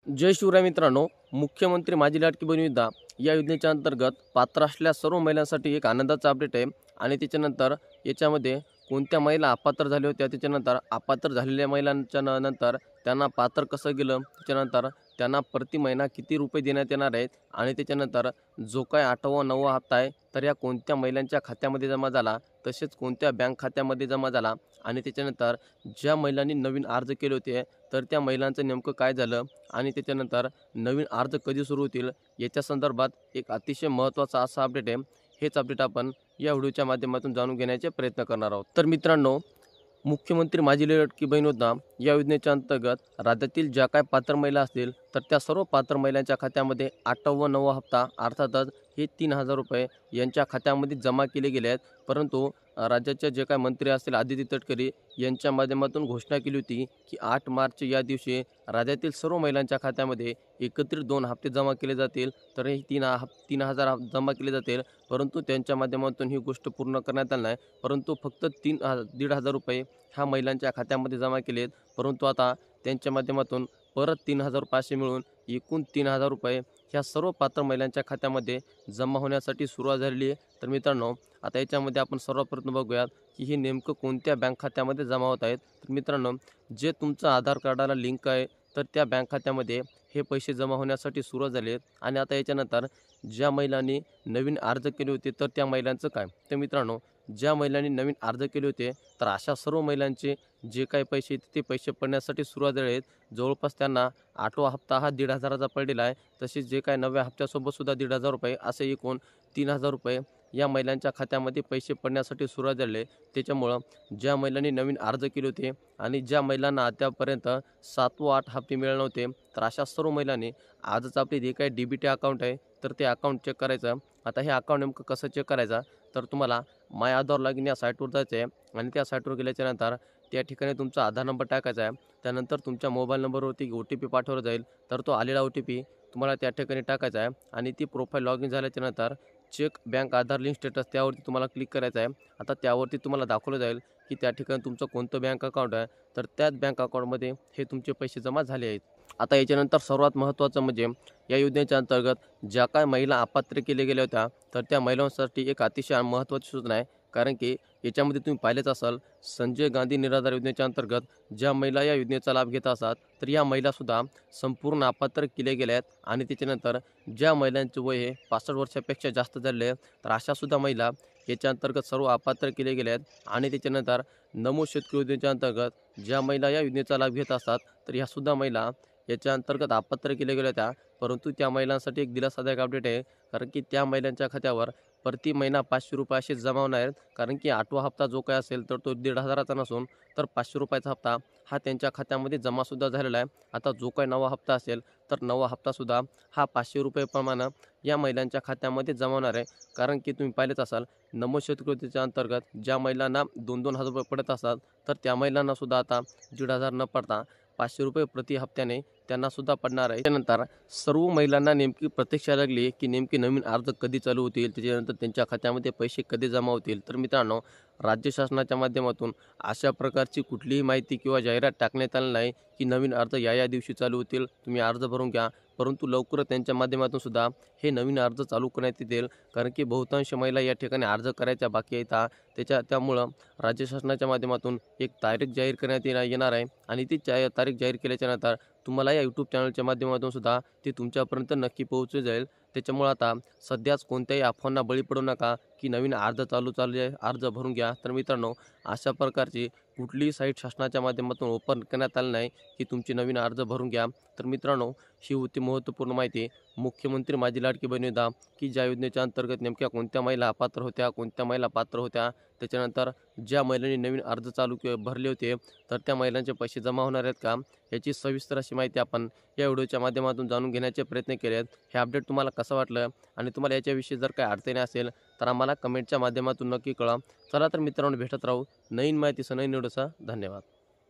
जय शिवराय मित्रांनो, मुख्यमंत्री माझी लाडकी बहीण योजना या योजनेच्या अंतर्गत पात्र असलेल्या सर्व महिलांसाठी एक आनंदाचा अपडेट आहे। आणि त्याच्यानंतर याच्यामध्ये कोणत्या महिला अपात्र झाल्या होत्या, त्याच्यानंतर अपात्र झालेल्या महिलांच्या नंतर त्यांना पात्र कसं गेलं, त्याच्यानंतर त्यांना प्रति महिना किती रुपये देण्यात येणार आहेत, आणि त्याच्यानंतर जो काय 8वा 9वा हप्ता आहे तर या कोणत्या महिलांच्या खात्यामध्ये जमा झाला, तसेच कोणत्या बँक खात्यामध्ये जमा झाला, आणि त्याच्यानंतर ज्या महिलांनी नवीन अर्ज केले होते तर त्या महिलांचं नेमकं काय झालं, आणि त्याच्यानंतर नवीन अर्ज कधी सुरू होतील याच्या संदर्भात एक अतिशय महत्त्वाचा असा अपडेट आहे। हेच अपडेट आपण या व्हिडिओच्या माध्यमातून जाणून घेण्याचे प्रयत्न करणार आहोत। तर मित्रांनो, मुख्यमंत्री माझी लाडकी बहीण योजना या योजनेच्या अंतर्गत राज्यातील ज्या काय पात्र महिला असतील तर त्या सर्व पात्र महिलांच्या खात्यामध्ये 8वा व 9वा हप्ता अर्थातच हे 3000 रुपये यांच्या खात्यामध्ये जमा केले गेले आहेत। परंतु राज्याचे जे काय मंत्री असतील आदिती तटकरे यांच्या माध्यमातून घोषणा केली होती की 8 मार्च या दिवशी राज्यातील सर्व महिलांच्या खात्यामध्ये एकत्रित 2 हप्ते जमा केले जातील, तर हे 3000 जमा केले जातील। परंतु त्यांच्या माध्यमातून ही गोष्ट पूर्ण करण्यात आली नाही, परंतु फक्त 1,500 रुपये ह्या महिलांच्या खात्यामध्ये जमा केलेत। परंतु आता त्यांच्या माध्यमातून परत 3500 मिळून एकूण 3000 रुपये ह्या सर्व पात्र महिलांच्या खात्यामध्ये जमा होण्यासाठी सुरुवात झालेली आहे। तर मित्रांनो, आता याच्यामध्ये आपण सर्वप्रथम बघूयात की हे नेमकं कोणत्या बँक खात्यामध्ये जमा होत आहेत। तर मित्रांनो, जे तुमचं आधार कार्डाला लिंक आहे तर त्या बँक खात्यामध्ये हे पैसे जमा होण्यासाठी सुरुवात झाले आहेत। आणि आता याच्यानंतर ज्या महिलांनी नवीन अर्ज केले होते तर त्या महिलांचं काय, तर मित्रांनो, ज्या महिलांनी नवीन अर्ज केले होते तर अशा सर्व महिलांचे जे काही पैसे ते पैसे पडण्यासाठी सुरुवात झाले आहेत। जवळपास त्यांना 8वा हप्ता हा 1,500चा पडलेला आहे, तसेच जे काही 9व्या हप्त्यासोबत सुद्धा 1,500 रुपये असे एकूण 3000 रुपये या महिलांच्या खात्यामध्ये पैसे पडण्यासाठी सुरुवात झाले। त्याच्यामुळं ज्या महिलांनी नवीन अर्ज केले होते आणि ज्या महिलांना अद्यापर्यंत 7 व 8 हप्ते मिळाले नव्हते तर अशा सर्व महिलांनी आजच आपले जे काही DBT अकाउंट आहे तर ते अकाउंट चेक करायचं। आता हे अकाउंट नेमकं कसं चेक करायचं, तर तुम्हाला माय आधार लॉगिन या साईटवर जायचं आहे आणि त्या साईटवर गेल्याच्यानंतर त्या ठिकाणी तुमचा आधार नंबर टाकायचा आहे। त्यानंतर तुमच्या मोबाईल नंबरवरती OTP पाठवला जाईल, तर तो आलेला OTP तुम्हाला त्या ठिकाणी टाकायचा आहे आणि ती प्रोफाईल लॉगिन झाल्याच्यानंतर चेक बँक आधार लिंक स्टेटस त्यावरती तुम्हाला क्लिक करायचं आहे। आता त्यावरती तुम्हाला दाखवलं जाईल की त्या ठिकाणी तुमचं कोणतं बँक अकाउंट आहे, तर त्याच बँक अकाउंटमध्ये हे तुमचे पैसे जमा झाले आहेत। आता याच्यानंतर सर्वात महत्त्वाचं म्हणजे या योजनेच्या अंतर्गत ज्या काय महिला अपात्र केल्या गेल्या होत्या तर त्या महिलांसाठी एक अतिशय महत्त्वाची सूचना आहे। कारण की याच्यामध्ये तुम्ही पाहिलेच असाल, संजय गांधी निराधार योजनेच्या अंतर्गत ज्या महिला या योजनेचा लाभ घेत असतात तर या महिलासुद्धा संपूर्ण अपात्र केल्या गेल्या आहेत। आणि त्याच्यानंतर ज्या महिलांचे वय हे 65 वर्षापेक्षा जास्त झाले आहे तर अशासुद्धा महिला याच्या अंतर्गत सर्व अपात्र केले गेले आहेत। आणि त्याच्यानंतर नमो शेतकरी योजनेच्या अंतर्गत ज्या महिला या योजनेचा लाभ घेत असतात तर ह्यासुद्धा महिला याच्या अंतर्गत अपात्र केल्या गेल्या होत्या। परंतु त्या महिलांसाठी एक दिलासादायक अपडेट आहे, कारण की त्या महिलांच्या खात्यावर प्रति महिना 500 रुपये असे जमा होणार आहेत। कारण की 8वा हप्ता जो काय असेल तर तो 1,500चा नसून तर 500 रुपयाचा हप्ता हा त्यांच्या खात्यामध्ये जमासुद्धा झालेला आहे। आता जो काय 9वा हप्ता असेल तर 9वा हप्तासुद्धा हा 500 रुपयेप्रमाणे या महिलांच्या खात्यामध्ये जमा होणार आहे। कारण की तुम्ही पाहिलेच असाल, नमो शेतकरी योजनेच्या अंतर्गत ज्या महिलांना 2-2 हजार रुपये पडत असतात तर त्या महिलांनासुद्धा आता 1,500 न पडता 500 रुपये प्रति हप्त्याने त्यांनासुद्धा पडणार आहे। त्यानंतर सर्व महिलांना नेमकी प्रतीक्षा लागली की नेमके नवीन अर्ज कधी चालू होतील, त्याच्यानंतर त्यांच्या खात्यामध्ये पैसे कधी जमा होतील। तर मित्रांनो, राज्य शासनाच्या माध्यमातून अशा प्रकारची कुठलीही माहिती किंवा जाहिरात टाकण्यात आली नाही की नवीन अर्ज या दिवशी चालू होतील, तुम्ही अर्ज भरून घ्या। परंतु लवकरच त्यांच्या माध्यमातून सुद्धा हे नवीन अर्ज चालू करण्यात येतील, कारण की बहुतांश महिला या ठिकाणी अर्ज करायच्या बाकी आहेत। त्यामुळं राज्य शासनाच्या माध्यमातून एक तारीख जाहीर करण्यात येणार आहे आणि ती तारीख जाहीर केल्याच्यानंतर तुम्हाला या यूट्यूब चॅनलच्या माध्यमातून सुद्धा ते तुमच्यापर्यंत नक्की पोहोचले जाईल। त्याच्यामुळे आता सध्याच कोणत्याही अफवांना बळी पडू नका की नवीन अर्ज चालू आहे, अर्ज भरून घ्या। तर मित्रांनो, अशा प्रकारची कुठलीही साईट शासनाच्या माध्यमातून ओपन करण्यात आली नाही की तुमची नवीन अर्ज भरून घ्या। तर मित्रांनो, ही होती महत्त्वपूर्ण माहिती मुख्यमंत्री माझी लाडकी बहीण योजना की ज्या योजनेच्या अंतर्गत नेमक्या कोणत्या महिला अपात्र होत्या, कोणत्या महिला पात्र होत्या, त्याच्यानंतर ज्या महिलांनी नवीन अर्ज भरले होते तर त्या महिलांचे पैसे जमा होणार आहेत का, याची सविस्तर अशी माहिती आपण या व्हिडिओच्या माध्यमातून जाणून घेण्याचे प्रयत्न केले आहेत। हे अपडेट तुम्हाला कसं वाटलं आणि तुम्हाला याच्याविषयी जर काही अडचणी असेल तर आम्हाला कमेंटच्या माध्यमातून नक्की कळवा। चला तर मित्रांनो, भेटत राहू नवीन माहितीसह नवीन व्हिडिओसह। धन्यवाद।